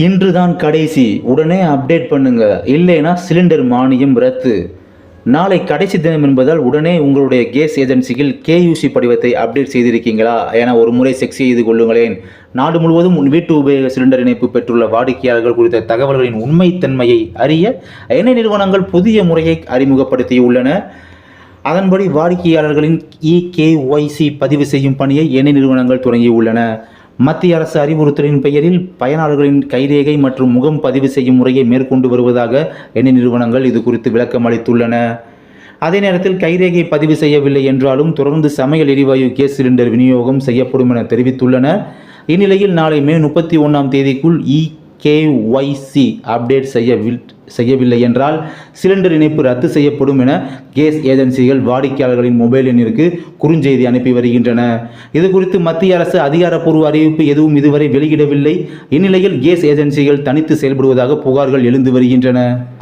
இன்றுதான் கடைசி, உடனே அப்டேட் பண்ணுங்க, இல்லைனா சிலிண்டர் மானியம் ரத்து. நாளை கடைசி தினம் என்பதால் உடனே உங்களுடைய கேஸ் ஏஜென்சியில் கேயூசி படிவத்தை அப்டேட் செய்திருக்கீங்களா என ஒரு முறை செக் செய்து கொள்ளுங்களேன். நாடு முழுவதும் வீட்டு உபயோக சிலிண்டர் இணைப்பு பெற்றுள்ள வாடிக்கையாளர்கள் குறித்த தகவல்களின் உண்மைத்தன்மையை அறிய எண்ணெய் நிறுவனங்கள் புதிய முறையை அறிமுகப்படுத்தியுள்ளன. அதன்படி வாடிக்கையாளர்களின் இகேஒய்சி பதிவு செய்யும் பணியை எண்ணெய் நிறுவனங்கள் தொடங்கியுள்ளன. மத்திய அரசு அறிவுறுத்தலின் பெயரில் பயனாளர்களின் கைரேகை மற்றும் முகம் பதிவு செய்யும் முறையை மேற்கொண்டு வருவதாக எண்ணெய் நிறுவனங்கள் இது குறித்து விளக்கம் அளித்துள்ளன. அதே நேரத்தில் கைரேகை பதிவு செய்யவில்லை என்றாலும் தொடர்ந்து சமையல் எரிவாயு கேஸ் சிலிண்டர் விநியோகம் செய்யப்படும் என தெரிவித்துள்ளன. இந்நிலையில் நாளை மே 31ஆம் தேதிக்குள் இகேஒய்சி அப்டேட் செய்யவில்லை என்றால் சிலிண்டர் இணைப்பு ரத்து செய்யப்படும் என கேஸ் ஏஜென்சிகள் வாடிக்கையாளர்களின் மொபைல் எண்ணிற்கு குறுஞ்செய்தி அனுப்பி வருகின்றன. இது குறித்து மத்திய அரசு அதிகாரப்பூர்வ அறிவிப்பு எதுவும் இதுவரை வெளியிடவில்லை. இந்நிலையில் கேஸ் ஏஜென்சிகள் தனித்து செயல்படுவதாக புகார்கள் எழுந்து வருகின்றன.